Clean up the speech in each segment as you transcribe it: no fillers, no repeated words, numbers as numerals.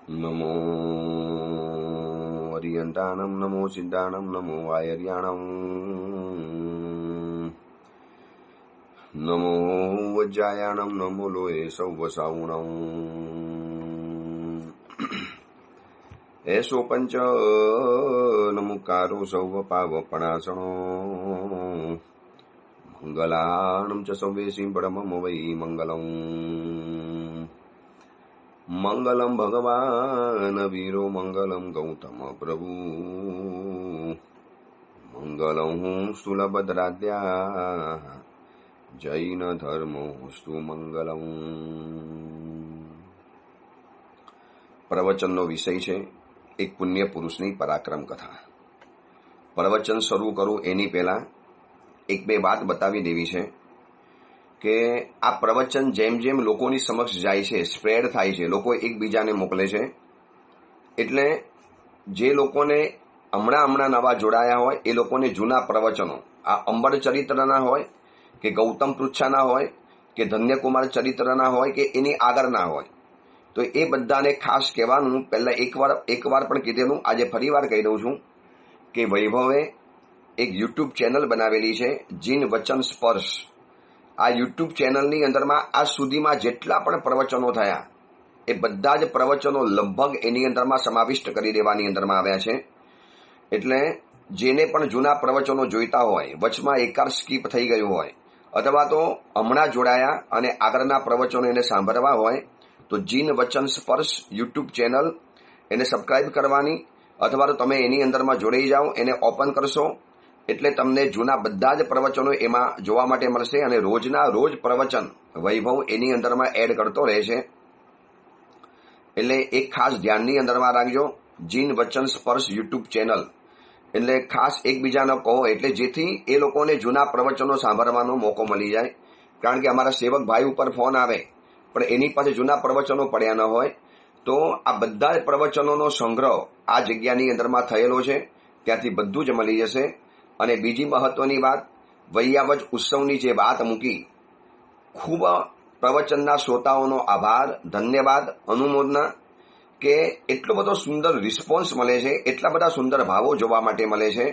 नमो अरियंताणं नमो सिद्धाणं नमो वायर्याणं नमो वज्रायाणं नमो लोये सौवसावुणं एषो पंच नमुकारो सौवपावपणासनो मंगलानं च सौवेशीं परमं वै मंगलम् मंगलम भगवान वीरो मंगलम गौतम प्रभु मंगलम स्थूलभद्राद्या जैन धर्मोस्तु मंगलम। प्रवचनનો વિષય છે એક પુણ્ય પુરુષની પરાક્રમ કથા। પ્રવચન શરૂ કરું એની પહેલા એક બે વાત બતાવી દેવી છે કે આ પ્રવચન જેમ જેમ લોકોની સમક્ષ જાય છે, સ્પ્રેડ થાય છે, લોકો એકબીજાને મોકલે છે, એટલે જે લોકોને હમણાં નવા જોડાયા હોય એ લોકોને જૂના પ્રવચનો આ અંબર ચરિત્રના હોય કે ગૌતમ પૃચ્છાના હોય કે ધન્યકુમાર ચરિત્રના હોય કે એની આગળના હોય, તો એ બધાને ખાસ કહેવાનું પહેલાં એકવાર પણ કીધેલું, આજે ફરીવાર કહી દઉં છું કે વૈભવે એક યુટ્યુબ ચેનલ બનાવેલી છે જીન વચન સ્પર્શ। આ યુટ્યુબ ચેનલની અંદરમાં આજ સુધીમાં જેટલા પણ પ્રવચનો થયા એ બધા જ પ્રવચનો લગભગ એની અંદરમાં સમાવિષ્ટ કરી દેવાની અંદરમાં આવ્યા છે। એટલે જેને પણ જૂના પ્રવચનો જોઈતા હોય, વચમાં એકાર સ્કીપ થઈ ગયું હોય, અથવા તો હમણાં જોડાયા અને આગળના પ્રવચનો એને સાંભળવા હોય તો જીન વચન સ્પર્શ યુટ્યુબ ચેનલ એને સબસ્ક્રાઇબ કરવાની, અથવા તો તમે એની અંદરમાં જોડાઈ જાઓ, એને ઓપન કરશો એટલે તમને જૂના બધા જ પ્રવચનો એમાં જોવા માટે મળશે અને રોજના રોજ પ્રવચન વૈભવ એની અંદરમાં એડ કરતો રહેશે। એટલે એક ખાસ ધ્યાનની અંદરમાં રાખજો, જીન વચન સ્પર્શ યુટ્યુબ ચેનલ, એટલે ખાસ એકબીજાને કહો એટલે જેથી એ લોકોને જૂના પ્રવચનો સાંભળવાનો મોકો મળી જાય। કારણ કે અમારા સેવક ભાઈ ઉપર ફોન આવે પણ એની પાસે જૂના પ્રવચનો પડ્યા ન હોય, તો આ બધા જ પ્રવચનોનો સંગ્રહ આ જગ્યાની અંદરમાં થયેલો છે, ત્યાંથી બધું જ મળી જશે। અને બીજી મહત્વની વાત, વૈયાવજ ઉત્સવની જે વાત મૂકી, ખૂબ પ્રવચનના શ્રોતાઓનો આભાર, ધન્યવાદ, અનુમોદના કે એટલો બધો સુંદર રિસ્પોન્સ મળે છે, એટલા બધા સુંદર ભાવો જોવા માટે મળે છે।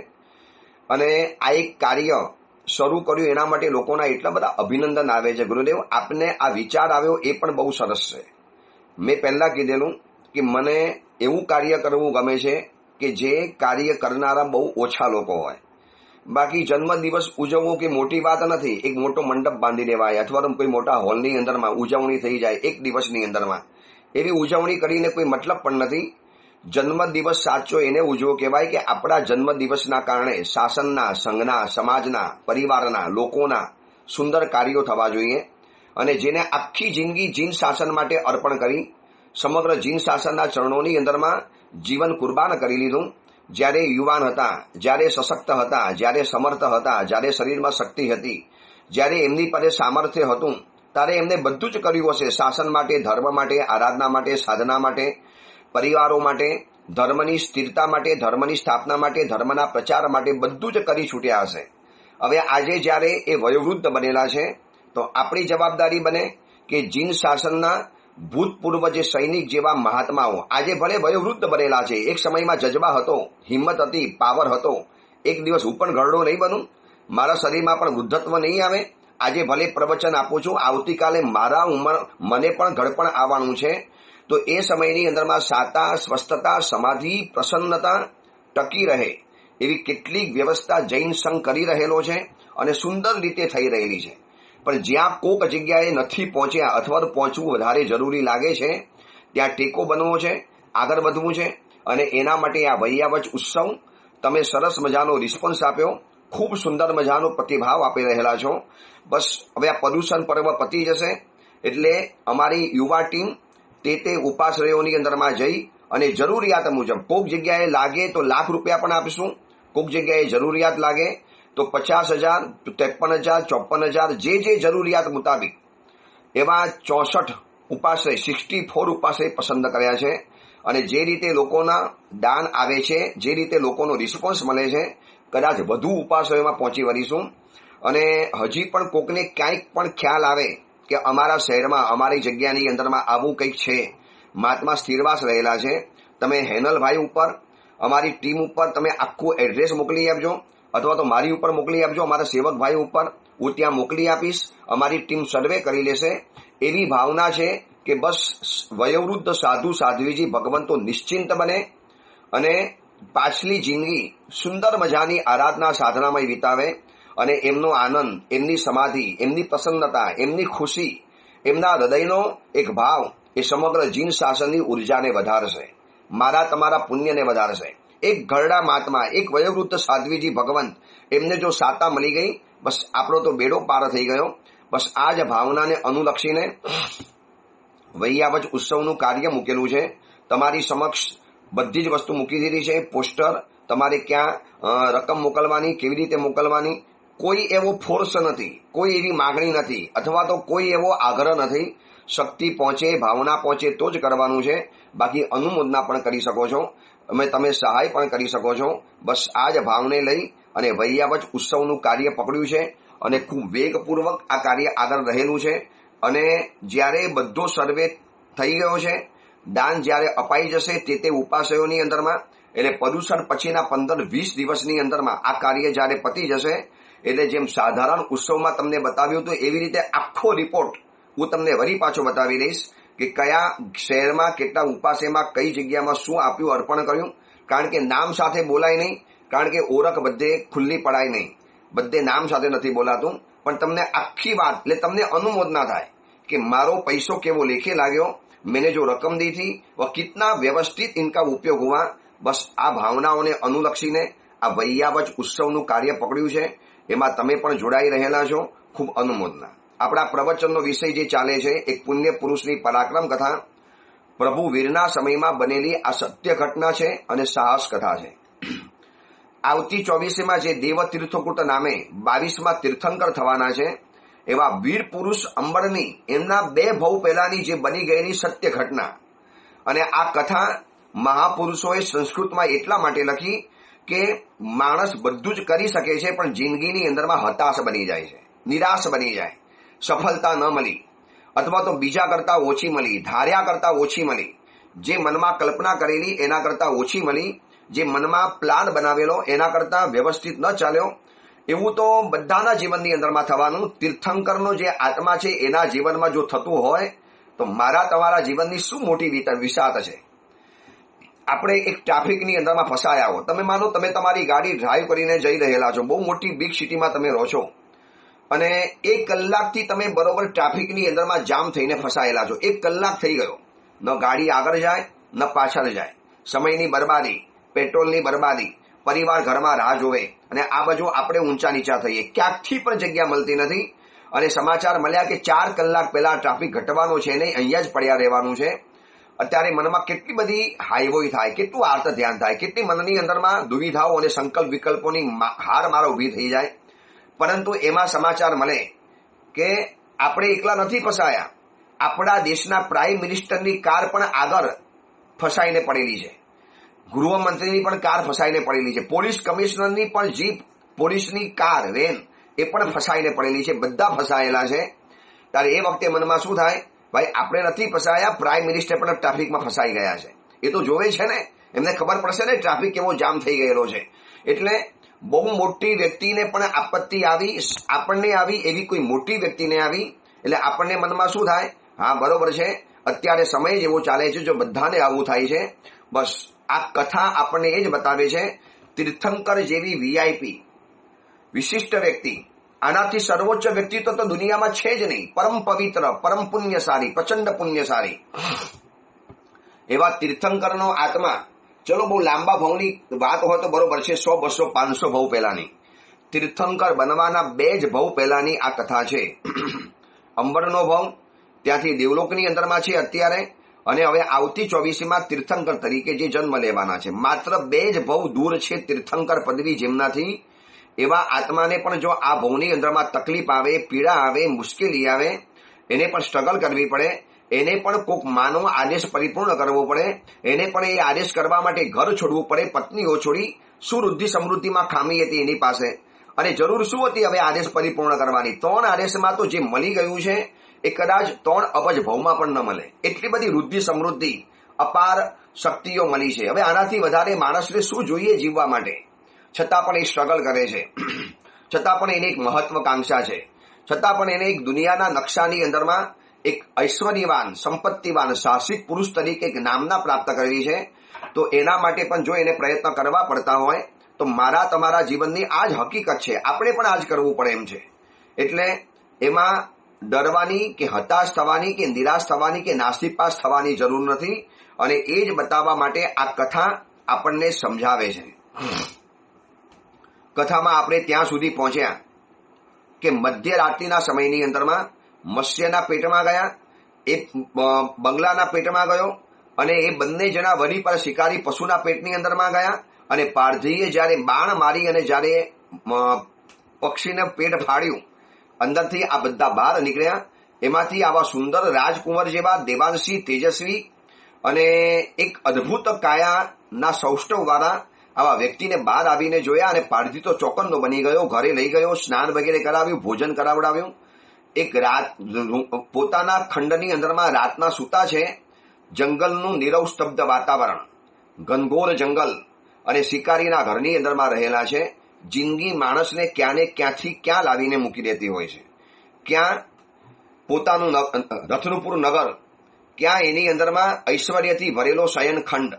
અને આ એક કાર્ય શરૂ કર્યું એના માટે લોકોના એટલા બધા અભિનંદન આવે છે। ગુરુદેવ, આપને આ વિચાર આવ્યો એ પણ બહુ સરસ છે। મેં પહેલાં કીધેલું કે મને એવું કાર્ય કરવું ગમે છે કે જે કાર્ય કરનારા બહુ ઓછા લોકો હોય। બાકી જન્મદિવસ ઉજવવો કે મોટી વાત નથી, એક મોટો મંડપ બાંધી દેવાય અથવા તો કોઈ મોટા હોલની અંદરમાં ઉજવણી થઈ જાય એક દિવસની અંદરમાં, એવી ઉજવણી કરીને કોઈ મતલબ પણ નથી। જન્મદિવસ સાચો એને ઉજવો કહેવાય કે આપણા જન્મદિવસના કારણે શાસનના, સંઘના, સમાજના, પરિવારના, લોકોના સુંદર કાર્યો થવા જોઈએ। અને જેને આખી જિંદગી જીન શાસન માટે અર્પણ કરી, સમગ્ર જીન શાસનના ચરણોની અંદરમાં જીવન કુરબાન કરી લીધું, જ્યારે યુવાન હતા, જ્યારે સશક્ત હતા, જ્યારે સમર્થ હતા, જ્યારે શરીરમાં શક્તિ હતી, જ્યારે એમની પાસે સામર્થ્ય હતું, ત્યારે એમને બધું જ કર્યું હશે શાસન માટે, ધર્મ માટે, આરાધના માટે, સાધના માટે, પરિવારો માટે, ધર્મની સ્થિરતા માટે, ધર્મની સ્થાપના માટે, ધર્મના પ્રચાર માટે બધું જ કરી છૂટ્યા હશે। હવે આજે જ્યારે એ વયોવૃદ્ધ બનેલા છે તો આપણી જવાબદારી બને કે જીન શાસનના ભૂતપૂર્વ જે સૈનિક જેવા મહાત્માઓ આજે ભલે વયોવૃદ્ધ બનેલા છે, એક સમયમાં જજબા હતો, હિંમત હતી, પાવર હતો, એક દિવસ હું પણ ઘરડો નહીં બનું, મારા શરીરમાં પણ વૃદ્ધત્વ નહીં આવે, આજે ભલે પ્રવચન આપું છું, આવતીકાલે મારા મને પણ ઘડપણ આવવાનું છે, તો એ સમયની અંદરમાં સાતા, સ્વસ્થતા, સમાધિ, પ્રસન્નતા ટકી રહે એવી કેટલીક વ્યવસ્થા જૈન સંઘ કરી રહેલો છે અને સુંદર રીતે થઈ રહેલી છે। પણ જ્યાં કોક જગ્યાએ નથી પહોંચ્યા અથવા તો પહોંચવું વધારે જરૂરી લાગે છે, ત્યાં ટેકો બનવો છે, આગળ વધવું છે। અને એના માટે આ વૈયાવજ ઉત્સવ તમે સરસ મજાનો રિસ્પોન્સ આપ્યો, ખૂબ સુંદર મજાનો પ્રતિભાવ આપી રહેલા છો। બસ હવે આ પ્રદૂષણ પર્વ પતી જશે એટલે અમારી યુવા ટીમ તે ઉપાશ્રયોની અંદરમાં જઈ અને જરૂરિયાત મુજબ કોઈક જગ્યાએ લાગે તો લાખ રૂપિયા પણ આપીશું, કોઈક જગ્યાએ જરૂરિયાત લાગે તો 50,000, 53,000, 54,000 જે જરૂરિયાત મુતાબિક એવા 64 ઉપાશ્રય 64 ઉપાશ્રય પસંદ કર્યા છે। અને જે રીતે લોકોના દાન આવે છે, જે રીતે લોકોનો રિસ્પોન્સ મળે છે, કદાચ વધુ ઉપાશ્રયોમાં પહોંચી વળીશું। અને હજી પણ કોકને ક્યાંક પણ ખ્યાલ આવે કે અમારા શહેરમાં, અમારી જગ્યાની અંદરમાં આવું કંઈક છે મહાત્મા સ્થિરવાસ રહેલા છે, તમે હેનલભાઈ ઉપર, અમારી ટીમ ઉપર તમે આખું એડ્રેસ મોકલી આપજો, અથવા તો મારી ઉપર મોકલી આપજો, અમારા સેવકભાઈ ઉપર હું ત્યાં મોકલી આપીશ, અમારી ટીમ સર્વે કરી લેશે. એવી ભાવના છે કે બસ વયોવૃદ્ધ સાધુ સાધ્વીજી ભગવંતો નિશ્ચિંત બને અને પાછલી જિંદગી સુંદર મજાની આરાધના સાધનામાં વિતાવે અને એમનો આનંદ, એમની સમાધિ, એમની પ્રસન્નતા, એમની ખુશી, એમના હૃદયનો એક ભાવ એ સમગ્ર જીન શાસનની ઉર્જાને વધારશે, મારા તમારા પુણ્યને વધારશે. એક ઘરડા મહાત્મા, એક વયોવૃદ્ધ સાધ્વીજી ભગવંત, એમને જો સાતા મળી ગઈ, બસ આપણો તો બેડો પાર થઈ ગયો. બસ આ જ ભાવનાને અનુલક્ષીને વૈયાવજ ઉત્સવનું કાર્ય મૂકેલું છે. તમારી સમક્ષ બધી જ વસ્તુ મૂકી દીધી છે. પોસ્ટર, તમારે ક્યાં રકમ મોકલવાની, કેવી રીતે મોકલવાની, કોઈ એવો ફોર્સ નથી, કોઈ એવી માગણી નથી, અથવા તો કોઈ એવો આગ્રહ નથી. શક્તિ પહોંચે, ભાવના પહોંચે તો જ કરવાનું છે. બાકી અનુમોદના પણ કરી શકો છો, તમે સહાય પણ કરી શકો છો. બસ આ જ ભાવને લઈ અને વૈયાવજ ઉત્સવનું કાર્ય પકડ્યું છે અને ખૂબ વેગપૂર્વક આ કાર્ય આગળ રહેલું છે. અને જ્યારે બધો સર્વે થઈ ગયો છે, દાન જ્યારે અપાઈ જશે તે ઉપાસયોની અંદરમાં, એટલે પર્યુષણ પછીના 15-20 દિવસની અંદરમાં આ કાર્ય જ્યારે પતી જશે, એટલે જેમ સાધારણ ઉત્સવમાં તમને બતાવ્યું હતું એવી રીતે આખો રિપોર્ટ હું તમને વળી પાછો બતાવી દઈશ કે કયા શહેરમાં, કેટલા ઉપાસેમાં, કઈ જગ્યામાં શું આપ્યું, અર્પણ કર્યું. કારણ કે નામ સાથે બોલાય નહીં, કારણ કે ઓળખ બધે ખુલ્લી પડાય નહીં, બધે નામ સાથે નથી બોલાતું. પણ તમને આખી વાત, એટલે તમને અનુમોદના થાય कि मारो पैसो केवो लेखे लाग्यो, मैंने जो रकम दी थी वह कितना व्यवस्थित इनका उपयोग हुआ. बस आ भावनाओने अनुलक्षीने आ वैयावज उत्सवનું કાર્ય પકડ્યું છે. એમાં તમે પણ જોડાઈ રહેલા છો. ખૂબ અનુમોદના. આપણા પ્રવચનનો વિષય જે ચાલે છે એક પુણ્ય પુરુષની પરાક્રમ કથા, પ્રભુ વીરના સમયમાં બનેલી આ સત્ય ઘટના છે અને સાહસ કથા છે. આવતી 24માં જે દેવ તીર્થકૂટ નામે 22માં તીર્થંકર થવાના છે, એવા વીર પુરુષ અંબરની એમના 2 ભવ પહેલાની જે બની ગયેલી સત્ય ઘટના. અને આ કથા મહાપુરુષોએ સંસ્કૃતમાં એટલા માટે લખી કે માણસ બધું જ કરી શકે છે, પણ જિંદગીની અંદરમાં હતાશ બની જાય છે, નિરાશ બની જાય, સફળતા ન મળી, અથવા તો બીજા કરતા ઓછી મળી, ધાર્યા કરતા ઓછી મળી, જે મનમાં કલ્પના કરેલી એના કરતા ઓછી મળી, જે મનમાં પ્લાન બનાવેલો એના કરતા વ્યવસ્થિત ન ચાલ્યો. એવું તો બધાના જીવનની અંદરમાં થવાનું. તીર્થંકરનો જે આત્મા છે એના જીવનમાં જો થતું હોય તો મારા તમારા જીવનની શું મોટી વિષાદ છે. આપણે એક ટ્રાફિકની અંદરમાં ફસાયા હો, તમે માનો તમે તમારી ગાડી ડ્રાઈવ કરીને જઈ રહેલા છો, બહુ મોટી બિગ સિટીમાં તમે રહો છો, અને 1 કલાકથી તમે બરોબર ટ્રાફિકની અંદરમાં જામ થઈને ફસાયેલા છો. 1 કલાક થઈ ગયો, ન ગાડી આગળ જાય ન પાછળ જાય, સમયની બરબાદી, પેટ્રોલની બરબાદી, પરિવાર ઘરમાં રાહ જોવે, અને આ બાજુ આપણે ઊંચા નીચા થઈએ, ક્યાંકથી પણ જગ્યા મળતી નથી. અને સમાચાર મળ્યા કે 4 કલાક પહેલા ટ્રાફિક ઘટવાનો છે નહીં, અહીંયા જ પડ્યા રહેવાનું છે. અત્યારે મનમાં કેટલી બધી હાઈવોય થાય, કેટલું આર્ત ધ્યાન થાય, કેટલી મનની અંદરમાં દુવિધાઓ અને સંકલ્પ વિકલ્પોની હાર મારા ઊભી થઈ જાય. પરંતુ એમાં સમાચાર મળે કે આપણે એકલા નથી ફસાયા, આપણા દેશના પ્રાઇમ મિનિસ્ટરની કાર પણ આગળ ફસાઈને પડેલી છે, ગૃહમંત્રીની પણ કાર ફસાઈને પડેલી છે, પોલીસ કમિશનરની પણ જીપ, પોલીસની કાર, વેન એ પણ ફસાઈને પડેલી છે, બધા ફસાયેલા છે. ત્યારે એ વખતે મનમાં શું થાય, ભાઈ આપણે નથી ફસાયા, પ્રાઇમ મિનિસ્ટર પણ ટ્રાફિકમાં ફસાઈ ગયા છે. એ તો જોવે છે ને, એમને ખબર પડશે ને ટ્રાફિક કેવો જામ થઈ ગયેલો છે. એટલે બહુ મોટી વ્યક્તિને પણ આપત્તિ આવી, આપણને આવી, એવી કોઈ મોટી વ્યક્તિને આવી, એટલે આપણને મનમાં શું થાય, હા બરોબર છે, અત્યારે સમય જ એવો ચાલે છે, જો બધાને આવું થાય છે. બસ આ કથા આપણને એ જ બતાવે છે, તીર્થંકર જેવી વીઆઈપી વિશિષ્ટ વ્યક્તિ, આનાથી સર્વોચ્ચ વ્યક્તિત્વ તો દુનિયામાં છે જ નહીં. પરમ પવિત્ર, પરમ પુણ્યશાળી, પ્રચંડ પુણ્યશાળી એવા તીર્થંકરનો આત્મા. ચલો બહુ લાંબા ભવની વાત હોય તો બરોબર છે, 100, 200, 500 ભવ પહેલાની. તીર્થંકર બનવાના 2 જ ભવ પહેલાની આ કથા છે. અંબરનો ભવ ત્યાંથી દેવલોકની અંદરમાં છે અત્યારે, અને હવે આવતી 24માં તીર્થંકર તરીકે જે જન્મ લેવાના છે. માત્ર 2 જ ભવ દૂર છે તીર્થંકર પદવી જેમનાથી. એવા આત્માને પણ જો આ ભવની અંદરમાં તકલીફ આવે, પીડા આવે, મુશ્કેલી આવે, એને પણ સ્ટ્રગલ કરવી પડે, એને પણ કોઈક માનો આદેશ પરિપૂર્ણ કરવો પડે, એને પણ એ આદેશ કરવા માટે ઘર છોડવું પડે, પત્નીઓ છોડી. શું વૃદ્ધિ સમૃદ્ધિમાં ખામી હતી એની પાસે, અને જરૂર શું હતી હવે આદેશ પરિપૂર્ણ કરવાની? 3 આદેશમાં તો જે મળી ગયું છે એ કદાચ 3 અબજ ભવમાં પણ ન મળે. એટલી બધી વૃદ્ધિ સમૃદ્ધિ, અપાર શક્તિઓ મળી છે. હવે આનાથી વધારે માણસને શું જોઈએ જીવવા માટે? છતાં પણ એ સ્ટ્રગલ કરે છે, છતાં પણ એને એક મહત્વકાંક્ષા છે, છતાં પણ એને એક દુનિયાના નકશાની અંદરમાં એક ઐશ્વર્યવાન, સંપત્તિવાન, સાહસિક પુરુષ તરીકે એક નામના પ્રાપ્ત કરવી છે. તો એના માટે પણ જો એને પ્રયત્ન કરવા પડતા હોય તો મારા તમારા જીવનની આ જ હકીકત છે, આપણે પણ આ જ કરવું પડે એમ છે. એટલે એમાં ડરવાની કે હતાશ થવાની કે નિરાશ થવાની કે નાસીપાસ થવાની જરૂર નથી. અને એ જ બતાવવા માટે આ કથા આપણને સમજાવે છે. કથામાં આપણે ત્યાં સુધી પહોંચ્યા કે મધ્યરાત્રિના સમયની અંદરમાં મત્સ્યના પેટમાં ગયા, એ બંગલાના પેટમાં ગયો, અને એ બંને જણા વળી પર શિકારી પશુના પેટની અંદરમાં ગયા. અને પારધીએ જ્યારે બાણ મારી અને જ્યારે પક્ષીને પેટ ફાડ્યું, અંદરથી આ બધા બહાર નીકળ્યા. એમાંથી આવા સુંદર રાજકુંવર જેવા દેવાંશી, તેજસ્વી અને એક અદ્ભુત કાયાના સૌષ્ઠવ વાળા આવા વ્યક્તિને બહાર આવીને જોયા. અને પારધી તો ચોકન્નો બની ગયો, ઘરે લઈ ગયો, સ્નાન વગેરે કરાવ્યું, ભોજન કરાવડાવ્યું. એક રાત પોતાના ખંડની અંદરમાં રાતના સૂતા છે. જંગલનું નીરવ સ્તબ્ધ વાતાવરણ, ઘનઘોર જંગલ અને શિકારીના ઘરની અંદરમાં રહેલા છે. જિંદગી માણસને ક્યાંને ક્યાંથી ક્યાં લાવીને મૂકી દેતી હોય છે. ક્યાં પોતાનું રથનુપુર નગર, ક્યાં એની અંદરમાં ઐશ્વર્યથી ભરેલો શયનખંડ,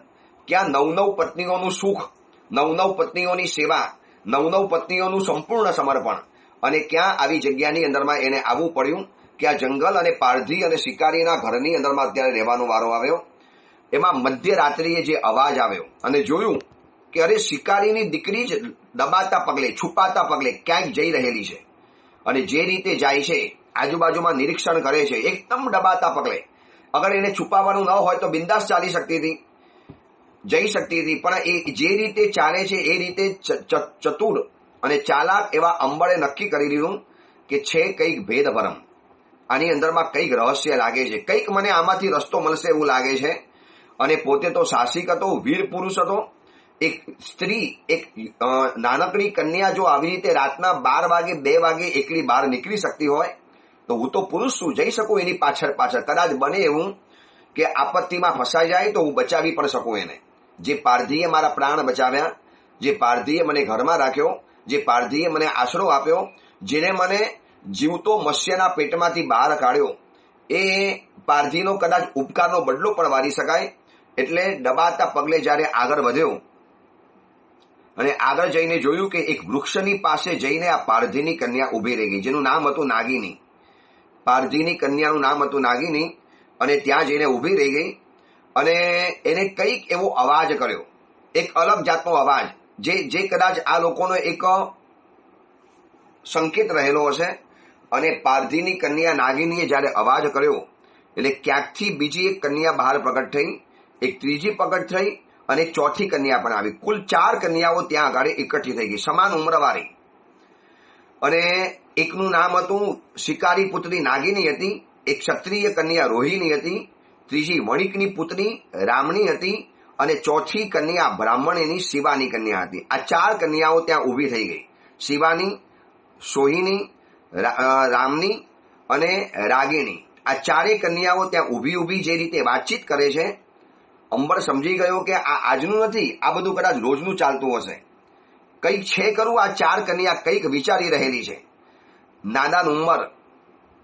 ક્યાં નવ પત્નીઓનું સુખ, નવ પત્નીઓની સેવા, નવ પત્નીઓનું સંપૂર્ણ સમર્પણ, અને ક્યાં આવી જગ્યાની અંદરમાં એને આવવું પડ્યું કે આ જંગલ અને પારધી અને શિકારીના ઘરની અંદરમાં અત્યારે રહેવાનો વારો આવ્યો. એમાં મધ્યરાત્રિએ જે અવાજ આવ્યો અને જોયું કે અરે શિકારીની દીકરી જ દબાતા પગલે, છુપાતા પગલે ક્યાંક જઈ રહેલી છે. અને જે રીતે જાય છે, આજુબાજુમાં નિરીક્ષણ કરે છે, એકદમ દબાતા પગલે. અગર એને છુપાવવાનું ન હોય તો બિંદાસ ચાલી શકતી હતી, જઈ શકતી હતી. પણ એ જે રીતે ચાલે છે એ રીતે ચતુર અને ચાલાક એવા અંબળે નક્કી કરી લીધું કે છે કંઈક ભેદભરમ, આની અંદરમાં કંઈક રહસ્ય લાગે છે, કંઈક મને આમાંથી રસ્તો મળશે એવું લાગે છે. અને પોતે તો સાહસિક હતો, વીર પુરુષ હતો. એક સ્ત્રી, એક નાનકડી કન્યા જો આવી રીતે રાતના 12 વાગે 2 વાગે એકલી બહાર નીકળી શકતી હોય તો હું તો પુરુષ છું, જઈ શકું એની પાછળ પાછળ. કદાચ બને એવું કે આપત્તિમાં ફસાઈ જાય તો હું બચાવી પણ શકું એને. જે પારધીએ મારા પ્રાણ બચાવ્યા, જે પારધીએ મને ઘરમાં રાખ્યો, જે પારધીએ મને આશરો આપ્યો, જેને મને જીવતો મત્સ્યના પેટમાંથી બહાર કાઢ્યો, એ પારધીનો કદાચ ઉપકારનો બદલો પણ વારી શકાય. એટલે દબાતા પગલે જ્યારે આગળ વધ્યો અને આગળ જઈને જોયું કે એક વૃક્ષની પાસે જઈને આ પારધીની કન્યા ઉભી રહી ગઈ, જેનું નામ હતું નાગિની. પારધીની કન્યાનું નામ હતું નાગિની. અને ત્યાં જઈને ઉભી રહી ગઈ અને એને કંઈક એવો અવાજ કર્યો, એક અલગ જાતનો અવાજ, જે કદાચ આ લોકોનો એક સંકેત રહેલો હશે. અને પારધીની કન્યા નાગિનીએ જ્યારે અવાજ કર્યો એટલે ક્યાંકથી બીજી એક કન્યા બહાર પ્રગટ થઈ, એક ત્રીજી પ્રગટ થઈ અને એક ચોથી કન્યા પણ આવી. કુલ 4 કન્યાઓ ત્યાં આગળ એકઠી થઈ ગઈ, સમાન ઉંમરવાળી. અને એકનું નામ હતું શિકારી પુત્રી નાગિની હતી, એક ક્ષત્રિય કન્યા રોહિણી હતી, ત્રીજી વણિકની પુત્રી રામણી હતી અને ચોથી કન્યા બ્રાહ્મણીની શિવાની કન્યા હતી. આ 4 કન્યાઓ ત્યાં ઊભી થઈ ગઈ. શિવાની, સોહિની, રામની અને રાગિણી, આ 4 કન્યાઓ ત્યાં ઊભી જે રીતે વાતચીત કરે છે, અંબર સમજી ગયો કે આ આજનું નથી, આ બધું કદાચ રોજનું ચાલતું હશે. કંઈક છે કરું, આ 4 કન્યા કંઈક વિચારી રહેલી છે. નાદાન ઉંમર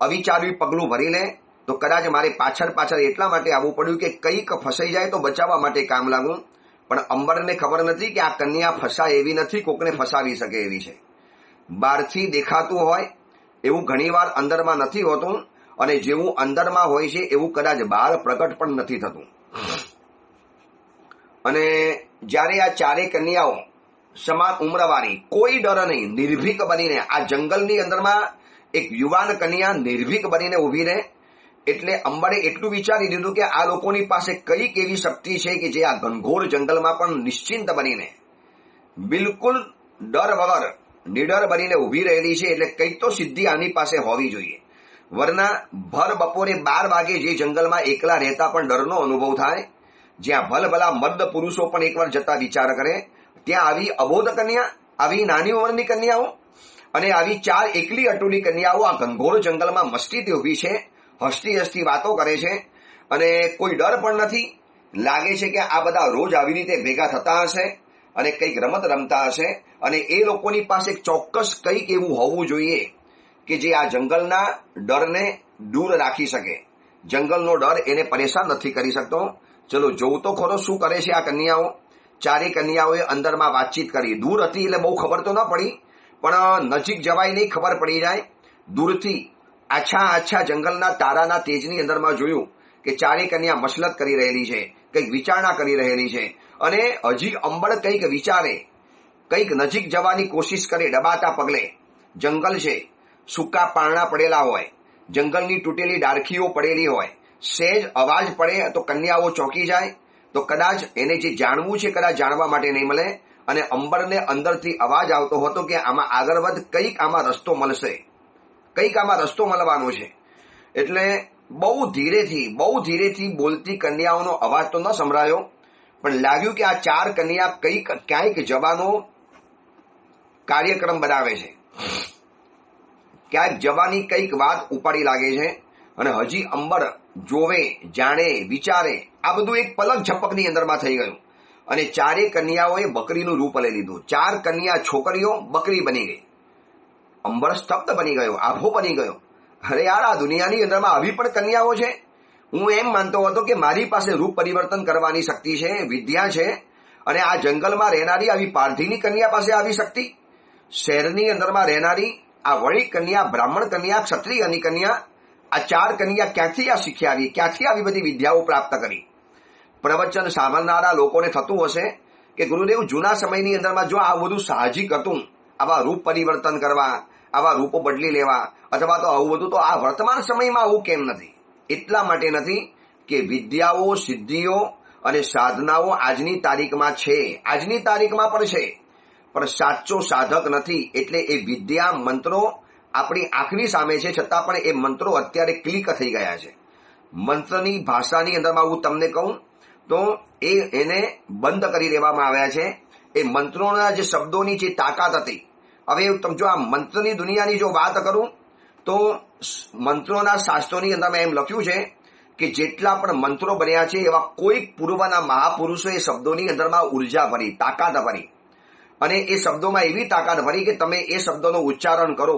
અવિચાર્યું પગલું ભરી લે તો કદાચ મારે પાછળ એટલા માટે આવવું પડ્યું કે કંઈક ફસાઈ જાય તો બચાવવા માટે કામ લાગું. પણ અંબરને ખબર નથી કે આ કન્યા ફસાય એવી નથી, કોકને ફસાવી શકે એવી છે. બહારથી દેખાતું હોય એવું ઘણીવાર અંદરમાં નથી હોતું, અને જેવું અંદરમાં હોય છે એવું કદાચ બહાર પ્રગટ પણ નથી થતું. અને જ્યારે આ 4 કન્યાઓ સમાન ઉંમરવાળી, કોઈ ડર નહીં, નિર્ભીક બનીને આ જંગલની અંદરમાં એક યુવાન કન્યા નિર્ભીક બનીને ઊભી રહે, એટલે અંબરે એટલું વિચારી લીધું કે આ લોકોની પાસે કઈક એવી શક્તિ છે કે જે આ ઘનઘોર જંગલમાં પણ નિશ્ચિંત બનીને, બિલકુલ ડર વગર નિડર બનીને ઊભી રહેલી છે. એટલે કંઈક તો સિદ્ધિ આની પાસે હોવી જોઈએ. વરના ભર બપોરે 12 વાગે જે જંગલમાં એકલા રહેતા પણ ડરનો અનુભવ થાય, જ્યાં ભલભલા મર્દ પુરુષો પણ એકવાર જતા વિચાર કરે, ત્યાં આવી અબોધ કન્યા, આવી નાની ઉંમરની કન્યાઓ અને આવી 4 એકલી અટુલી કન્યાઓ આ ઘનઘોર જંગલમાં મસ્તીથી ઊભી છે, હસતી હસતી વાતો કરે છે અને કોઈ ડર પણ નથી. લાગે છે કે આ બધા રોજ આવી રીતે ભેગા થતા હશે અને કંઈક રમત રમતા હશે અને એ લોકોની પાસે ચોક્કસ કંઈક એવું હોવું જોઈએ કે જે આ જંગલના ડરને દૂર રાખી શકે. જંગલનો ડર એને પરેશાન નથી કરી શકતો. ચલો જોવું તો ખરો શું કરે છે આ કન્યાઓ. ચારે કન્યાઓએ અંદરમાં વાતચીત કરી. દૂર હતી એટલે બહુ ખબર તો ન પડી, પણ નજીક જવાય નહીં ખબર પડી જાય. દૂરથી આછા જંગલના તારાના તેજની અંદરમાં જોયું કે ચારે કન્યા મસલત કરી રહેલી છે, કંઈક વિચારણા કરી રહેલી છે અને હજી અંબળ કંઈક વિચારે, કંઈક નજીક જવાની કોશિશ કરે. ડબાતા પગલે જંગલ છે, સૂકા પારણા પડેલા હોય, જંગલની તૂટેલી ડાળખીઓ પડેલી હોય, સહેજ અવાજ પડે તો કન્યાઓ ચોંકી જાય. તો કદાચ એને જે જાણવું છે કદાચ જાણવા માટે નહીં મળે અને અંબરને અંદરથી અવાજ આવતો હતો કે આમાં આગળ વધ, કંઈક આમાં રસ્તો મળશે, કંઈક આમાં રસ્તો મળવાનો છે. એટલે બહુ ધીરેથી બોલતી કન્યાઓનો અવાજ તો ન સંભળાયો, પણ લાગ્યું કે આ ચાર કન્યા કંઈક ક્યાંક જવાનો કાર્યક્રમ બનાવે છે, ક્યાંક જવાની કંઈક વાત ઉપાડી લાગે છે. અને હજી અંબર જોવે, જાણે, વિચારે, આ બધું એક પલક ઝપકની અંદરમાં થઈ ગયું અને ચારે કન્યાઓએ બકરીનું રૂપ લઈ લીધું. ચાર કન્યા છોકરીઓ બકરી બની ગઈ. અંબર સ્તબ્ધ બની ગયો, આભો બની ગયો. અરે યાર, આ દુનિયાની અંદરમાં આવી પણ કન્યાઓ છે. હું એમ માનતો હતો કે મારી પાસે રૂપ પરિવર્તન કરવાની શક્તિ છે, વિદ્યા છે, અને આ જંગલમાં રહેનારી આવી પારધીની કન્યા પાસે આવી શક્તિ. શહેરની અંદરમાં રહેનારી આ વણિક કન્યા, બ્રાહ્મણ કન્યા, ક્ષત્રિયની કન્યા, આ ચાર કન્યા ક્યાંથી આ શીખી આવી, ક્યાંથી આવી બધી વિદ્યાઓ પ્રાપ્ત કરી? પ્રવચન સાંભળનારા લોકોને થતું હશે કે ગુરુદેવ, જૂના સમયની અંદરમાં જો આ બધું સાહજિક હતું, આવા રૂપ પરિવર્તન કરવા, આવા રૂપો બદલી લેવા, અથવા તો આવું બધું, તો આ વર્તમાન સમયમાં આવું કેમ નથી? એટલા માટે નથી કે વિદ્યાઓ, સિદ્ધિઓ અને સાધનાઓ આજની તારીખમાં છે, આજની તારીખમાં પણ છે, પણ સાચો સાધક નથી. એટલે એ વિદ્યા, મંત્રો આપણી આંખની સામે છે, છતાં પણ એ મંત્રો અત્યારે ક્લિક થઈ ગયા છે. મંત્રની ભાષાની અંદરમાં હું તમને કહું તો એને બંધ કરી દેવામાં આવ્યા છે. એ મંત્રોના જે શબ્દોની જે તાકાત હતી, હવે જો આ મંત્રની દુનિયાની જો વાત કરું તો મંત્રોના શાસ્ત્રોની અંદરમાં એમ લખ્યું છે કે જેટલા પણ મંત્રો બન્યા છે એવા કોઈ પૂર્વના મહાપુરુષો એ શબ્દોની અંદરમાં ઉર્જા ભરી, તાકાત ભરી, અને એ શબ્દોમાં એવી તાકાત ભરી કે તમે એ શબ્દોનું ઉચ્ચારણ કરો,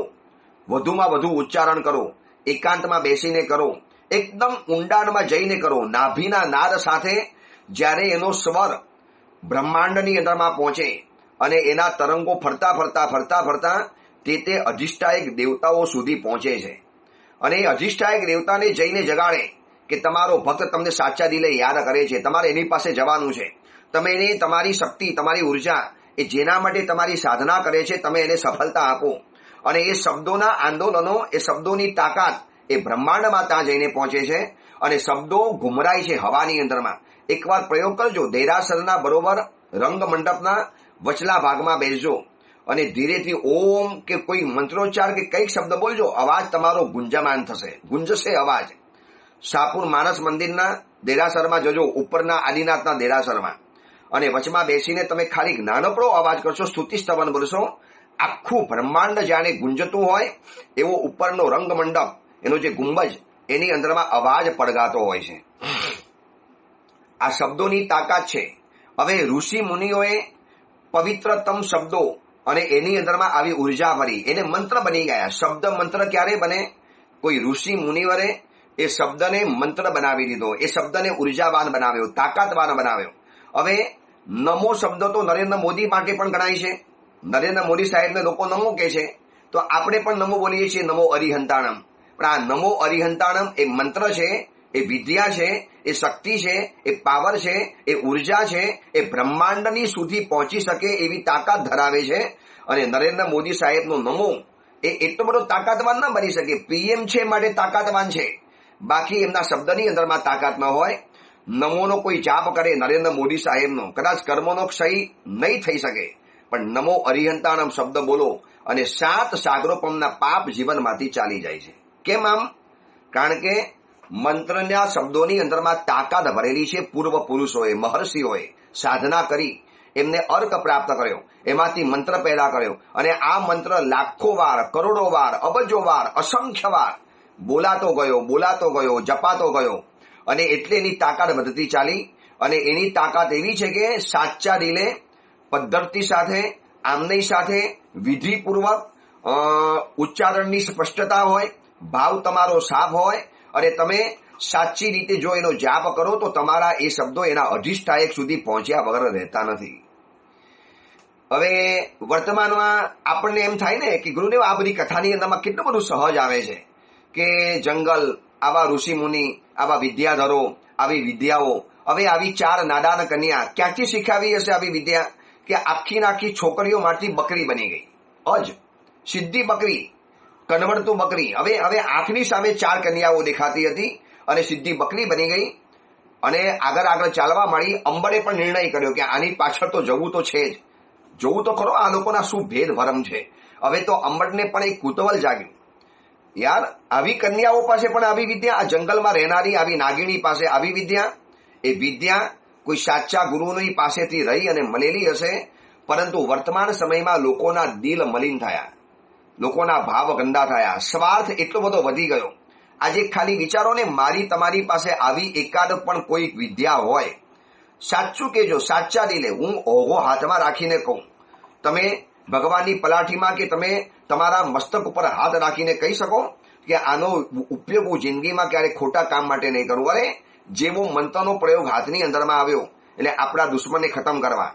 વધુમાં વધુ ઉચ્ચારણ કરો, એકાંતમાં બેસીને કરો, એકદમ ઊંડાણમાં જઈને કરો. નાભીના નાદ સાથે જ્યારે એનો સ્વર બ્રહ્માંડની અંદરમાં પહોંચે અને એના તરંગો ફરતા તે અધિષ્ઠાયક દેવતાઓ સુધી પહોંચે છે. અને એ અધિષ્ઠાયક દેવતાને જઈને જગાડે કે તમારો ભક્ત તમને સાચા દિલે યાદ કરે છે, તમારે એની પાસે જવાનું છે. તમે એને તમારી શક્તિ, તમારી ઉર્જા, એ જેના માટે તમારી સાધના કરે છે, તમે એને સફળતા આપો. અને એ શબ્દોના આંદોલનો, એ શબ્દોની તાકાત એ બ્રહ્માંડમાં ત્યાં જઈને પહોંચે છે અને શબ્દો ઘુમરાય છે હવાની અંદરમાં. એકવાર પ્રયોગ કરજો, દેરાસરના બરોબર રંગ મંડપના વચલા ભાગમાં બેસજો અને ધીરેથી ઓમ કે કોઈ મંત્રોચ્ચાર કે કંઈક શબ્દ બોલજો, અવાજ તમારો ગુંજમાન થશે, ગુંજશે અવાજ. શાહપુર માનસ મંદિરના દેરાસરમાં જજો, ઉપરના આદિનાથના દેરાસરમાં, અને વચમાં બેસીને તમે ખાલી નાનકડો અવાજ કરશો, સ્તુતિ સ્તવન બોલશો. આખું બ્રહ્માંડ જાણે ગુંજતું હોય એવો ઉપરનો રંગ મંડપ, એનો જે ગુંબજ, એની અંદરમાં અવાજ પડગાતો હોય છે. આ શબ્દોની તાકાત છે. હવે ઋષિ મુનિઓએ પવિત્રતમ શબ્દો અને એની અંદરમાં આવી ઉર્જા ભરી, એને મંત્ર બની ગયા. શબ્દ મંત્ર ક્યારે બને? કોઈ ઋષિ મુનિવરે એ શબ્દને મંત્ર બનાવી દીધો, એ શબ્દને ઉર્જાવાન બનાવ્યો, તાકાતવાન બનાવ્યો. હવે નમો શબ્દ તો નરેન્દ્ર મોદી માટે પણ ગણાય છે. નરેન્દ્ર મોદી સાહેબને લોકો નમો કહે છે, તો આપણે પણ નમો બોલીએ છીએ, નમો અરિહંતાણમ. પણ આ નમો અરિહંતાણમ એ મંત્ર છે, એ વિદ્યા છે, એ શક્તિ છે, એ પાવર છે, એ ઉર્જા છે, એ બ્રહ્માંડની સુધી પહોંચી શકે એવી તાકાત ધરાવે છે. અને નરેન્દ્ર મોદી સાહેબનો નમો એ એટલો બધો તાકાતવાન ન બની શકે. પીએમ છે માટે તાકાતવાન છે, બાકી એમના શબ્દની અંદરમાં તાકાત ન હોય. નમોનો કોઈ જાપ કરે નરેન્દ્ર મોદી સાહેબનો, કદાચ કર્મનો ક્ષય નહીં થઈ શકે, પણ નમો અરિહંતાણમ શબ્દ બોલો અને 7 સાગરોપમના પાપ જીવનમાંથી ચાલી જાય છે. કેમ આમ? કારણ કે મંત્રના શબ્દોની અંદરમાં તાકાત ભરેલી છે. પૂર્વ પુરુષોએ, મહર્ષિઓએ સાધના કરી, એમને અર્ક પ્રાપ્ત કર્યો, એમાંથી મંત્ર પેદા કર્યો, અને આ મંત્ર લાખો વાર, કરોડો વાર, અબજો વાર, અસંખ્ય વાર બોલાતો ગયો, જપાતો ગયો, અને એટલે એની તાકાત વધતી ચાલી. અને એની તાકાત એવી છે કે સાચા દિલે પદ્ધતિ સાથે, આમની સાથે, વિધિપૂર્વક ઉચ્ચારણની સ્પષ્ટતા હોય, ભાવ તમારો સાફ હોય અને તમે સાચી રીતે જો એનો જાપ કરો તો તમારા એ શબ્દો એના અધિષ્ઠાયક સુધી પહોંચ્યા વગર રહેતા નથી. હવે વર્તમાનમાં આપણને એમ થાય ને કે ગુરુદેવ આ બધી કથાની અંદરમાં કેટલું બધું સહજ આવે છે કે જંગલ, આવા ઋષિ મુનિ, આવા વિદ્યાધરો, આવી વિદ્યાઓ, હવે આવી 4 નાદાન કન્યા ક્યાંથી શીખાવી હશે આવી વિદ્યા કે આખી છોકરીઓમાંથી બકરી બની ગઈ. અજ સીધી બકરી, કનવડતું બકરી. હવે આંખની સામે 4 કન્યાઓ દેખાતી હતી અને સીધી બકરી બની ગઈ અને આગળ ચાલવા માંડી. અંબરે પણ નિર્ણય કર્યો કે આની પાછળ તો જવું તો છે જ, જોવું તો ખરો આ લોકોના શું ભેદ ભરમ છે. હવે તો અંબરને પણ એક કુતૂહલ જાગ્યું, યાર આવી કન્યાઓ પાસે પણ આવી વિદ્યા, આ જંગલમાં રહેનારી આવી નાગિણી પાસે આવી વિદ્યા. એ વિદ્યા કોઈ સાચા ગુરુની પાસેથી રહી અને મળેલી હશે, પરંતુ વર્તમાન સમયમાં લોકોના દિલ મલિન થયા, લોકોના ભાવ ગંદા થયા, સ્વાર્થ એટલો બધો વધી ગયો. આજે ખાલી વિચારો ને, મારી તમારી પાસે આવી એકાદ પણ કોઈ વિદ્યા હોય, સાચું કેજો, સાચા દિલે હું ઓઘો હાથમાં રાખીને કહું, તમે ભગવાનની પલાઠીમાં કે તમે તમારા મસ્તક ઉપર હાથ રાખીને કહી શકો કે આનો ઉપયોગ હું જિંદગીમાં ક્યારે ખોટા કામ માટે નહીં કરું. અરે જેવો મંત્રનો પ્રયોગ હાથની અંદરમાં આવ્યો એટલે આપણા દુશ્મનને ખતમ કરવા,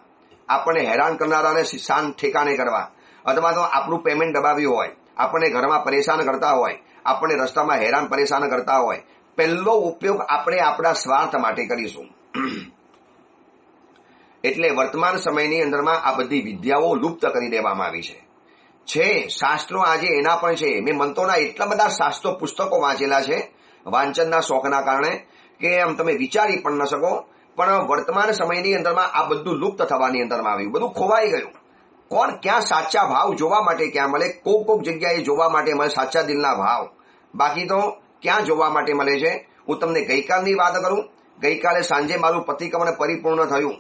આપણને હેરાન કરનારાને શાન ઠેકાણે કરવા, અથવા તો આપણું પેમેન્ટ દબાવ્યું હોય, આપણને ઘરમાં પરેશાન કરતા હોય, આપણને રસ્તામાં હેરાન પરેશાન કરતા હોય, પહેલો ઉપયોગ આપણે આપણા સ્વાર્થ માટે કરીશું. એટલે વર્તમાન સમયની અંદરમાં આ બધી વિદ્યાઓ લુપ્ત કરી દેવામાં આવી છે. શાસ્ત્રો આજે એના પણ છે. મેં મંત્રોના એટલા બધા શાસ્ત્રો પુસ્તકો વાંચેલા છે વાંચનના શોખના કારણે કે આમ તમે વિચારી પણ ન શકો. પણ વર્તમાન સમયની અંદરમાં આ બધું લુપ્ત થવાની અંદરમાં આવ્યું, બધું ખોવાઈ ગયું. કોણ ક્યાં સાચા ભાવ જોવા માટે ક્યાં મળે? કોક જગ્યાએ જોવા માટે મળે સાચા દિલના ભાવ, બાકી તો ક્યાં જોવા માટે મળે છે? હું તમને ગઈકાલની વાત કરું. ગઈકાલે સાંજે મારું પ્રતિક્રમણ પરિપૂર્ણ થયું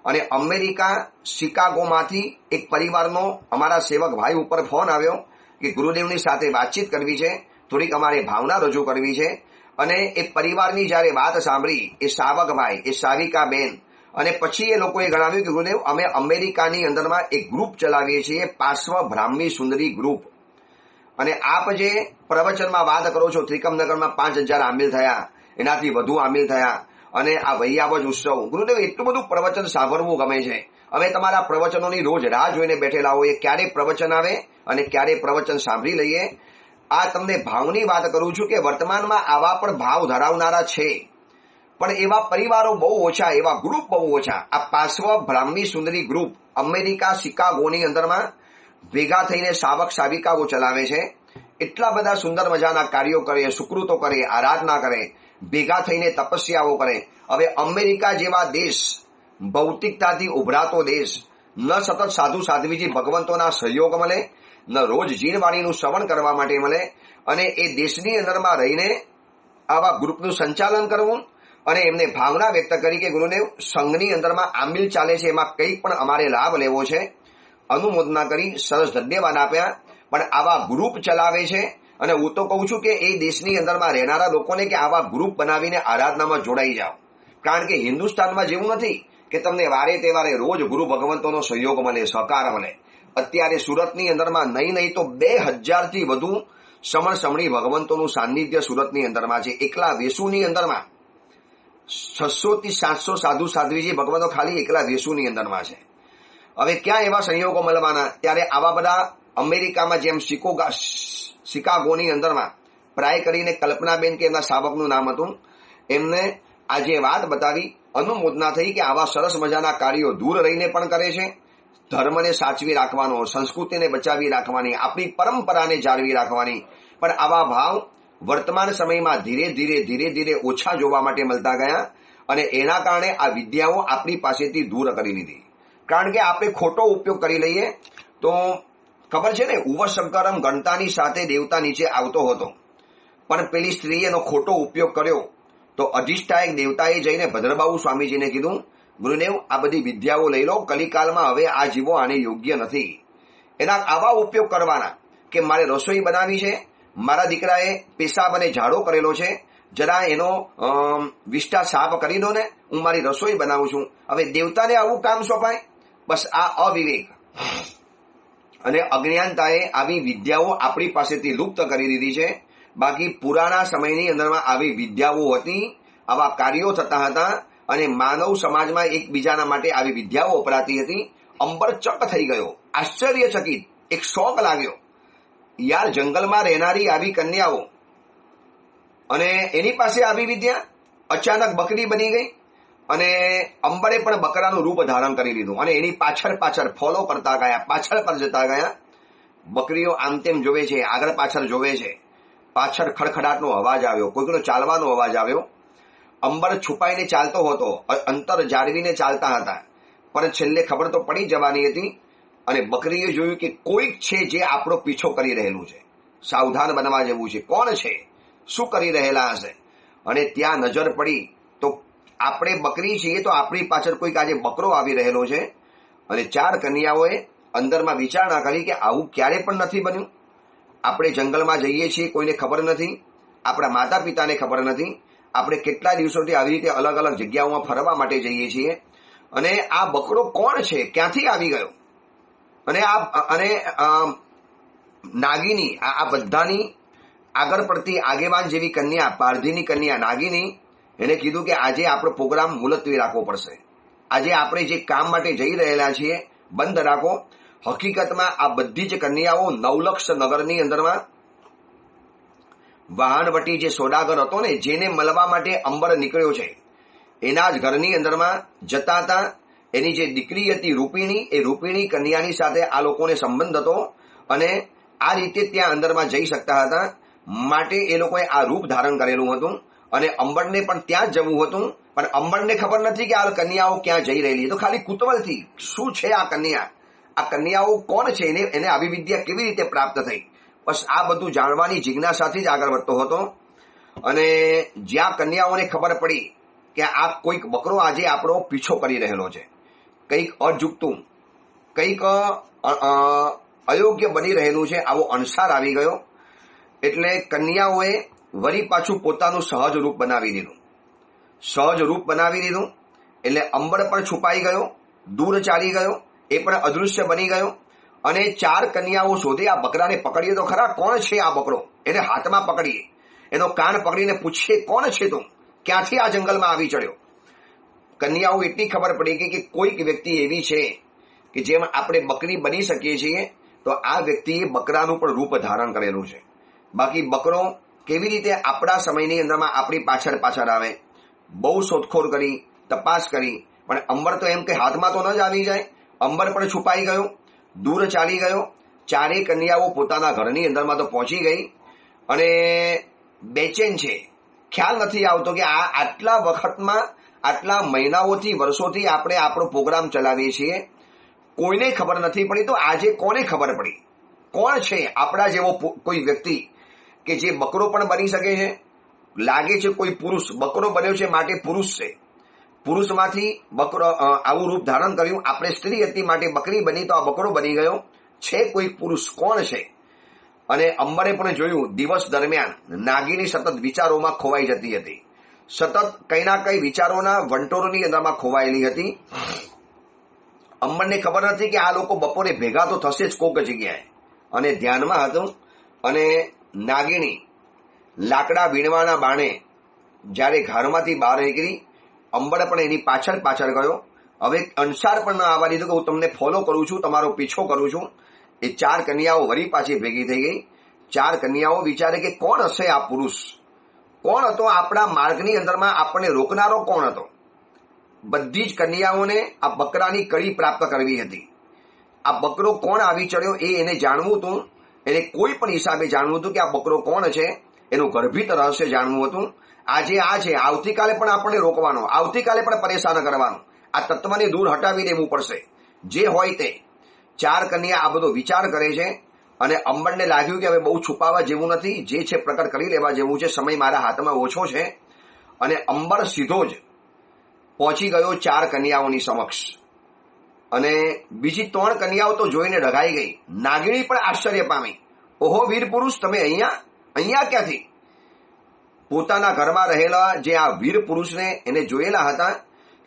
અને અમેરિકા શિકાગોમાંથી એક પરિવારનો અમારા સેવક ભાઈ ઉપર ફોન આવ્યો કે ગુરુદેવની સાથે વાતચીત કરવી છે, થોડીક અમારે ભાવના રજૂ કરવી છે. અને એ પરિવારની જયારે વાત સાંભળી, એ સાવક ભાઈ, એ સાવિકા બેન, અને પછી એ લોકોએ જણાવ્યું કે ગુરુદેવ અમે અમેરિકાની અંદરમાં એક ગ્રુપ ચલાવીએ છીએ, પાર્શ્વ બ્રાહ્મી સુંદરી ગ્રુપ. અને આપ જે પ્રવચનમાં વાત કરો છો, ત્રિકમનગરમાં 5000 આમિલ થયા, એનાથી વધુ આમિલ થયા, અને આ વૈયાવજ ઉત્સવ. ગુરુદેવ એટલું બધું પ્રવચન સાંભળવું ગમે છે. અમે તમારા પ્રવચનોની રોજ રાહ જોઈને બેઠેલા હોઈએ, ક્યારે પ્રવચન આવે અને ક્યારે પ્રવચન સાંભળી લઈએ. આ તમને ભાવની વાત કરું છું કે વર્તમાનમાં આવા પણ ભાવ ધરાવનારા છે, પણ એવા પરિવારો બહુ ઓછા, એવા ગ્રુપ બહુ ઓછા. આ પાર્શ્વ બ્રાહ્મી સુંદરી ગ્રુપ અમેરિકા શિકાગોની અંદરમાં ભેગા થઈને સાવક સાવિકાઓ ચલાવે છે. એટલા બધા સુંદર મજાના કાર્યો કરે, સુકૃતો કરે, આરાધના કરે, ભેગા થઈને તપસ્યાઓ કરે. હવે અમેરિકા જેવા દેશ, ભૌતિકતાથી ઉભરાતો દેશ, ન સતત સાધુ સાધ્વીજી ભગવંતોના સહયોગ મળે, ન રોજ જીણવાણીનું શ્રવણ કરવા માટે મળે, અને એ દેશની અંદરમાં રહીને આવા ગ્રુપનું સંચાલન કરવું અને એમને ભાવના વ્યક્ત કરી કે ગુરુદેવ સંઘની અંદરમાં આમિલ ચાલે છે, એમાં કંઈક પણ અમારે લાભ લેવો છે. અનુમોદના કરી સરસ ધન્યવાદ આપ્યા. પણ આવા ગ્રુપ ચલાવે છે અને હું તો કહું છું કે એ દેશની અંદરમાં રહેનારા લોકોને કે આવા ગ્રુપ બનાવીને આરાધનામાં જોડાઈ જાઓ. કારણ કે હિન્દુસ્તાનમાં જેવું નથી કે તમને વારે તહેવારે રોજ ગુરુ ભગવંતોનો સહયોગ મળે, સહકાર મળે. અત્યારે સુરતની અંદરમાં નહીં તો 2000થી વધુ સમણ સમણી ભગવંતોનું સાનિધ્ય સુરતની અંદરમાં છે. એકલા વેસુની અંદરમાં 600 થી 700 સાધુ સાધ્વીજી ભગવંતો ખાલી એકલા વેસુની અંદરમાં છે. હવે ક્યાં એવા સંયોગો મળવાના? ત્યારે આવા બધા અમેરિકામાં જેમ શિકાગોની અંદરમાં પ્રાય કરીને કલ્પનાબેન કે એમના સાવકનું નામ હતું, એમને આજે વાત બતાવી, અનુમોદના થઈ કે આવા સરસ મજાના કાર્યો દૂર રહીને પણ કરે છે. ધર્મને સાચવી રાખવાનો, સંસ્કૃતિને બચાવી રાખવાની, આપણી પરંપરાને જાળવી રાખવાની. પણ આવા ભાવ વર્તમાન સમયમાં ધીરે ધીરે ઓછા જોવા માટે મળતા ગયા અને એના કારણે આ વિદ્યાઓ આપણી પાસેથી દૂર કરી લીધી. કારણ કે આપણે ખોટો ઉપયોગ કરી લઈએ તો ખબર છે ને, ઉવશંકરમ ગણતાની સાથે દેવતા નીચે આવતો હતો, પણ પેલી સ્ત્રીએ એનો ખોટો ઉપયોગ કર્યો તો અધિષ્ઠાયક દેવતાએ જઈને ભદ્રબાહુ સ્વામીજીને કીધું, ગુરુદેવ આ બધી વિદ્યાઓ લઈ લો, કલિકાલમાં હવે આ જીવો આને યોગ્ય નથી. એના આવા ઉપયોગ કરવાના કે મારે રસોઈ બનાવી છે, મારા દીકરાએ પેશાબ અને ઝાડો કરેલો છે, જરા એનો વિષ્ટા સાફ કરી દો ને, હું મારી રસોઈ બનાવું છું. હવે દેવતાને આવું કામ સોંપાય? બસ આ અવિવેક અને અજ્ઞાનતાએ આવી વિદ્યાઓ આપણી પાસેથી લુપ્ત કરી દીધી છે. બાકી પુરાણા સમયની અંદરમાં આવી વિદ્યાઓ હતી, આવા કાર્યો થતા હતા અને માનવ સમાજમાં એકબીજાના માટે આવી વિદ્યાઓ વપરાતી હતી. અંબર ચક થઈ ગયો, આશ્ચર્યચકિત, એક શોક લાગ્યો. યાર, જંગલમાં રહેનારી આવી કન્યાઓ અને એની પાસે આવી વિદ્યા અચાનક બકરી બની ગઈ અને અંબરે પણ બકરાનું રૂપ ધારણ કરી લીધું અને એની પાછળ પાછળ ફોલો કરતા ગયા, પાછળ પર જતા ગયા. બકરીઓ આમ તેમ જોવે છે, આગળ પાછળ જોવે છે. પાછળ ખડખડાટનો અવાજ આવ્યો, કોઈકનો ચાલવાનો અવાજ આવ્યો. અંબર છુપાઈને ચાલતો હતો, અંતર જાળવીને ચાલતા હતા, પણ છેલ્લે ખબર તો પડી જવાની હતી અને બકરીએ જોયું કે કોઈક છે જે આપણો પીછો કરી રહેલું છે. સાવધાન બનવા જેવું છે. કોણ છે? શું કરી રહેલા હશે? અને ત્યાં નજર પડી તો આપણે બકરી છીએ તો આપણી પાછળ કોઈક આજે બકરો આવી રહેલો છે. અને 4 કન્યાઓએ અંદરમાં વિચારણા કરી કે આવું ક્યારે પણ નથી બન્યું. આપણે જંગલમાં જઈએ છીએ, કોઈને ખબર નથી, આપણા માતા પિતાને ખબર નથી. આપણે કેટલા દિવસોથી આવી રીતે અલગ અલગ જગ્યાઓમાં ફરવા માટે જઈએ છીએ અને આ બકરો કોણ છે, ક્યાંથી આવી ગયો? અને નાગિની, આ બધાની આગળ પડતી આગેવાન જેવી કન્યા, પારધીની કન્યા નાગિની, એને કીધું કે આજે આપણો પ્રોગ્રામ મુલતવી રાખવો પડશે. આજે આપણે જે કામ માટે જઈ રહેલા છીએ બંધ રાખો. હકીકતમાં આ બધી જ કન્યાઓ નવલક્ષ નગરની અંદરમાં વાહનવટી જે સોદાગર હતો ને, જેને મળવા માટે અંબર નીકળ્યો છે, એના જ ઘરની અંદરમાં જતા હતા. એની જે દીકરી હતી રૂપિણી, એ રૂપિણી કન્યાની સાથે આ લોકોને સંબંધ હતો અને આ રીતે ત્યાં અંદરમાં જઈ શકતા હતા. માટે એ લોકોએ આ રૂપ ધારણ કરેલું હતું અને અંબરને પણ ત્યાં જ જવું હતું. પણ અંબરને ખબર નથી કે આ કન્યાઓ ક્યાં જઈ રહેલી. તો ખાલી કુતૂહલથી શું છે આ કન્યા, આ કન્યાઓ કોણ છે, એને આવી વિદ્યા કેવી રીતે પ્રાપ્ત થઈ, બસ આ બધું જાણવાની જિજ્ઞાસાથી જ આગળ વધતો હતો. અને જ્યાં કન્યાઓને ખબર પડી કે આ કોઈક બકરો આજે આપણો પીછો કરી રહેલો છે, કંઈક અજુગતું, કંઈક અયોગ્ય બની રહેલું છે, આવો અણસાર આવી ગયો. એટલે કન્યાઓએ વળી પાછું પોતાનું સહજ રૂપ બનાવી દીધું. સહજ રૂપ બનાવી દીધું એટલે અંબર પણ છુપાઈ ગયો, દૂર ચાલી ગયો, એ પણ અદૃશ્ય બની ગયો. અને 4 કન્યાઓ શોધે આ બકરાને પકડીએ તો ખરા, કોણ છે આ બકરો, એને હાથમાં પકડીએ, એનો કાન પકડીને પૂછીએ કોણ છે તું, ક્યાંથી આ જંગલમાં આવી ચડ્યો. કન્યાઓ એટલી ખબર પડી કે કોઈક વ્યક્તિ એવી છે કે જેમ આપણે બકરી બની શકીએ છીએ, તો આ વ્યક્તિએ બકરાનું પણ રૂપ ધારણ કરેલું છે. બાકી બકરો કેવી રીતે આપણા સમયની અંદરમાં આપણી પાછળ પાછળ આવે? બહુ શોધખોળ કરી, તપાસ કરી, પણ અંબર તો એમ કે હાથમાં તો ન જ આવી જાય. અંબર પણ છુપાઈ ગયો, દૂર ચાલી ગયો. 4 કન્યાઓ પોતાના ઘરની અંદરમાં તો પહોંચી ગઈ અને બેચેન છે. ખ્યાલ નથી આવતો કે આ આટલા વખતમાં, આટલા મહિનાઓથી, વર્ષોથી આપણે આપણો પ્રોગ્રામ ચલાવીએ છીએ, કોઈને ખબર નથી પડી. તો આજે કોને ખબર પડી? કોણ છે આપણા જેવો કોઈ વ્યક્તિ કે જે બકરો પણ બની શકે છે? લાગે છે કોઈ પુરુષ બકરો બન્યો છે માટે પુરુષ છે. પુરુષમાંથી બકરો આવું રૂપ ધારણ કર્યું. આપણે સ્ત્રી હતી માટે બકરી બની, તો આ બકરો બની ગયો. છે કોઈ પુરુષ, કોણ છે? અને અંબરે પણ જોયું દિવસ દરમિયાન નાગિની સતત વિચારોમાં ખોવાઈ જતી હતી, સતત કઈ ના કઈ વિચારોના વંટોળની અંદરમાં ખોવાયેલી હતી. અંબરને ખબર નથી કે આ લોકો બપોરે ભેગા તો થશે જ કોક જગ્યાએ, અને ધ્યાનમાં હતું. અને નાગિણી લાકડા વીણવાના બાણે જ્યારે ઘરમાંથી બહાર નીકળી, અંબર પણ એની પાછળ પાછળ ગયો. હવે અણસાર પણ ન આવવા દીધું કે હું તમને ફોલો કરું છું, તમારો પીછો કરું છું. એ 4 કન્યાઓ વળી પાછી ભેગી થઈ ગઈ. 4 કન્યાઓ વિચારે કે કોણ હશે આ પુરુષ, કોણ હતો આપણા માર્ગની અંદરમાં આપણને રોકનારો, કોણ હતો? બધી જ કન્યાઓને આ બકરાની કડી પ્રાપ્ત કરવી હતી. આ બકરો કોણ આવી ચડ્યો એને જાણવું હતું. એને કોઈ પણ હિસાબે જાણવું હતું કે આ બકરો કોણ છે, એનું ગર્ભિત રહસ્ય જાણવું હતું. આજે આ છે, આવતીકાલે પણ આપણને રોકવાનો, આવતીકાલે પણ પરેશાન કરવાનો. આ તત્વને દૂર હટાવી દેવું પડશે. જે હોય તે 4 કન્યા આ બધો વિચાર કરે છે અને અંબરને લાગ્યું કે હવે બહુ છુપાવા જેવું નથી, જે છે પ્રકટ કરી લેવા જેવું છે, સમય મારા હાથમાં ઓછો છે. અને અંબર સીધો જ પહોંચી ગયો 4 કન્યાઓની સમક્ષ. અને બીજી 3 કન્યાઓ તો જોઈને ડઘાઈ ગઈ. નાગિણી પણ આશ્ચર્ય પામી. ઓહો વીર પુરુષ, તમે અહીંયા ક્યાંથી? પોતાના ઘરમાં રહેલા જે આ વીર પુરુષને એને જોયેલા હતા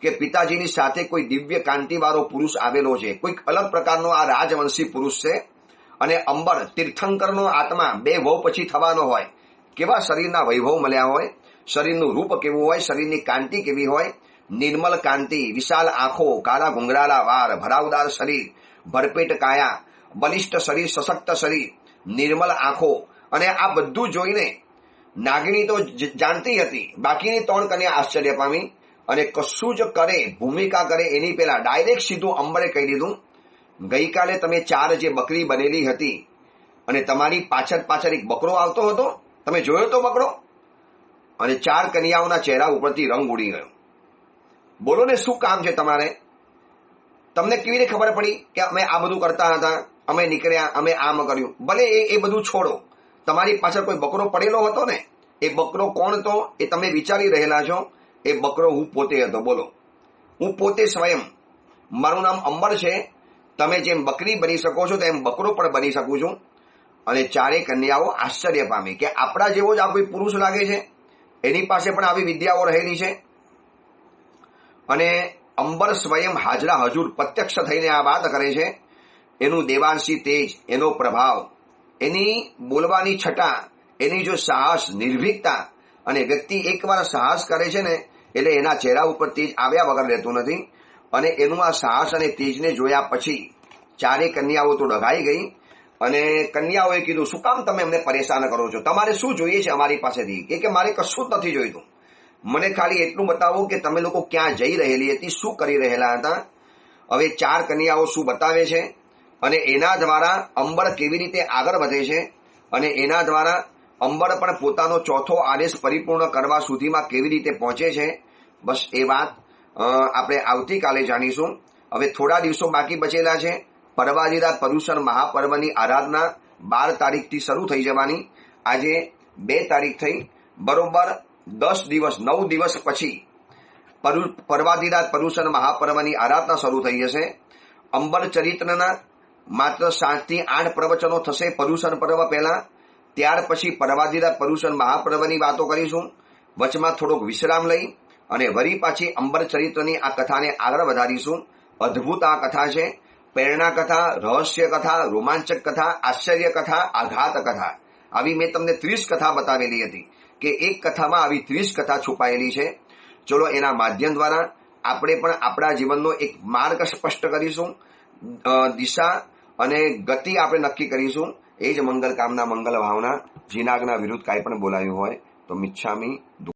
કે પિતાજીની સાથે કોઈ દિવ્ય કાંતિવાળો પુરુષ આવેલો છે, કોઈક અલગ પ્રકારનો આ રાજવંશી પુરુષ છે. અને અંબર તીર્થંકરનો આત્મા 2 વહુ પછી થવાનો હોય, કેવા શરીરના વૈભવ મળ્યા હોય, શરીરનું રૂપ કેવું હોય, શરીરની કાંતિ કેવી હોય, નિર્મલ કાંતિ, વિશાળ આંખો, કાળા ઘુંઘરાળા વાળ, ભરાવદાર શરીર, ભરપેટ કાયા, બલિષ્ઠ શરીર, સશક્ત શરીર, નિર્મલ આંખો. અને આ બધું જોઈને નાગિણી તો જાણતી હતી, બાકીની 3 કન્યા આશ્ચર્ય પામી અને કશું જ કરે, ભૂમિકા કરે એની પહેલા ડાયરેક્ટ સીધું અંબરે કહી દીધું, ગઈકાલે તમે 4 જે બકરી બનેલી હતી અને તમારી પાછળ એક બકરો આવતો હતો, તમે જોયો તો બકરો? અને 4 કન્યાઓના ચહેરા ઉપરથી રંગ ઉડી ગયો. બોલો ને, શું કામ છે તમારે? તમને કેવી રીતે ખબર પડી કે અમે આ બધું કરતા હતા, અમે નીકળ્યા, અમે આમ કર્યું? ભલે એ બધું છોડો, તમારી પાછળ કોઈ બકરો પડેલો હતો ને, એ બકરો કોણ હતો એ તમે વિચારી રહેલા છો. એ બકરો હું પોતે હતો. બોલો, હું પોતે સ્વયં, મારું નામ અંબર છે. તમે જેમ બકરી બની શકો છો તેમ બકરો પણ બની શકું છું. અને 4 કન્યાઓ આશ્ચર્ય પામી કે આપણા જેવો જ આ કોઈ પુરુષ લાગે છે, એની પાસે પણ આવી વિદ્યાઓ રહેલી છે. અને અંબર સ્વયં હાજરા હજુર પ્રત્યક્ષ થઈને આ વાત કરે છે. એનું દેવાંશી તેજ, એનો પ્રભાવ, એની બોલવાની છટા, એની જો સાહસ, નિર્ભીકતા. અને વ્યક્તિ એકવાર સાહસ કરે છે ને એટલે એના ચહેરા ઉપર તેજ આવ્યા વગર રહેતું નથી. અને એનું આ સાહસ અને તેજને જોયા પછી 4 કન્યાઓ તો ડઘાઈ ગઈ. અને કન્યાઓએ કીધું, શું કામ તમે અમને પરેશાન કરો છો? તમારે શું જોઈએ છે અમારી પાસેથી? કે મારે કશું જ નથી જોઈતું, મને ખાલી એટલું બતાવો કે તમે લોકો ક્યાં જઈ રહેલી હતી, શું કરી રહેલા હતા. હવે 4 કન્યાઓ શું બતાવે છે અને એના દ્વારા અંબર કેવી રીતે આગળ વધે છે અને એના દ્વારા અંબર પણ પોતાનો 4થો આદેશ પરિપૂર્ણ કરવા સુધીમાં કેવી રીતે પહોંચે છે, બસ એ વાત આપણે આવતીકાલે જાણીશું. હવે થોડા દિવસો બાકી બચેલા છે. પરવાદિરાત પર્યુષણ મહાપર્વની આરાધના 12 તારીખથી શરૂ થઈ જવાની. આજે 2 તારીખ થઈ, બરોબર 10 દિવસ 9 દિવસ પછી પરવાદિરાત પર્યુષણ મહાપર્વની આરાધના શરૂ થઈ જશે. અંબર ચરિત્રના માત્ર 7 થી 8 પ્રવચનો થશે પર્યુષણ પર્વ પહેલા. ત્યાર પછી પરવાદિરાત પર્યુષણ મહાપર્વની વાતો કરીશું. વચમાં થોડોક વિશ્રામ લઈ અને વળી પાછી અંબર ચરિત્રની આ કથાને આગળ વધારીશું. અદ્ભુત આ કથા છે. પ્રેરણા કથા, રહસ્ય કથા, રોમાંચક કથા, આશ્ચર્ય કથા, આઘાત કથા, આવી મેં તમને 30 કથા બતાવેલી હતી કે એક કથામાં આવી 30 કથા છુપાયેલી છે. ચલો, એના માધ્યમ દ્વારા આપણે પણ આપણા જીવનનો એક માર્ગ સ્પષ્ટ કરીશું, દિશા અને ગતિ આપણે નક્કી કરીશું. એ જ મંગલ કામના, મંગલ ભાવના. જીનાગના વિરુદ્ધ કાંઈ પણ બોલાયું હોય તો મિચ્છામી.